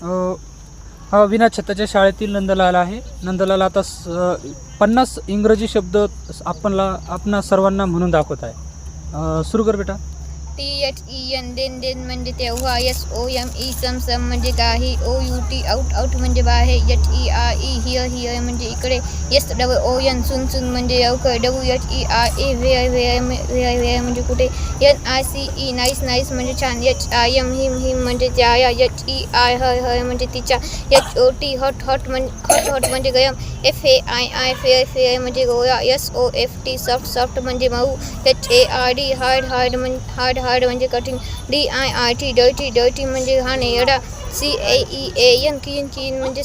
हा विना छताच्या शाळेतील नंदलाल आहे. नंदलाल आता 50 इंग्रजी शब्द आपणा सर्वांना म्हणून दाखवत आहे. सुरू कर बेटा. THEN देन म्हणजे तेव्हा. SOME सम म्हणजे काही. OUT आउट म्हणजे बाहेर. HERE हियर म्हणजे इकडे. SOON सुन म्हणजे लवकर. WHERA वेअर म्हणजे कुठे. NICE नाईस म्हणजे छान. HIM हिम म्हणजे त्या. HEI हर म्हणजे तिच्या. HOT हॉट म्हणजे गरम. FAI फेअर म्हणजे गोळा. SOFT सॉफ्ट म्हणजे मऊ. HARD हार्ड म्हणजे कठीण. DIRT डर्टी म्हणजे घाण येडा. CLEAN क्लीन म्हणजे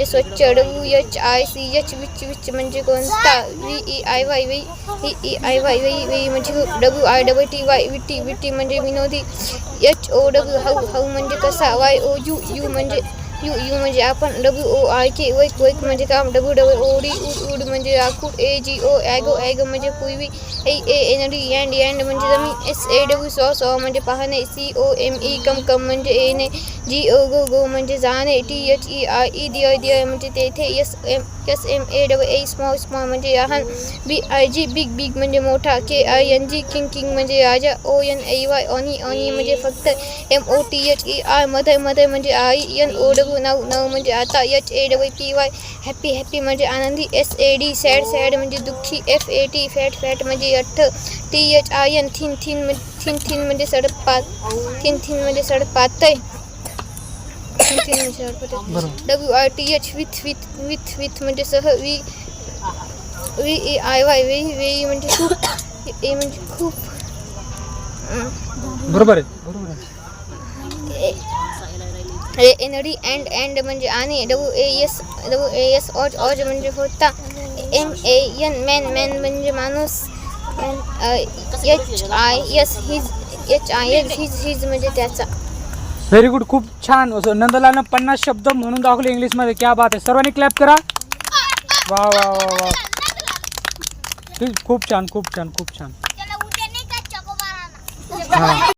स्वच्छ. WHICH विच म्हणजे कोणता. VEIY वेई म्हणजे WITY विटी म्हणजे विनोदी. HOW हाऊ म्हणजे कसा. YOU म्हणजे आपण. WORK वर्क म्हणजे काम. WOOD उड म्हणजे लाकूड. AGO ॲगो म्हणजे पूर्वी. AND म्हणजे जमीन. SAW सॉ म्हणजे पाहणे. COME कम म्हणजे येणे. GO म्हणजे जाणे. THERE दियर म्हणजे तेथे. SMAA स्मॉल म्हणजे लहान. BIG बिग म्हणजे मोठा. KING किंग म्हणजे राजा. ONAY ऑनी म्हणजे फक्त. MOTHER मदर म्हणजे आई. NOW नव म्हणजे आता. HAPPY हॅपी म्हणजे आनंदी. SAD सॅड म्हणजे दुःखी. FAT फॅट म्हणजे अठ्ठ. THIN थिन म्हणजे सडपातळ. WRTH विथ म्हणजे सह. VEIY वेई म्हणजे खूप. ए म्हणजे खूप. बरोबर आहे. ND अँड म्हणजे आणि. WAS ऑज म्हणजे होता. MAN मॅन म्हणजे माणूस. HIS हिज म्हणजे त्याचा. Very good. खूप छान. नंदलालनं 50 शब्द म्हणून दाखवले इंग्लिशमध्ये. क्या बात आहे. सर्वांनी क्लॅप करा. वा वा वा वा. खूप छान. हां.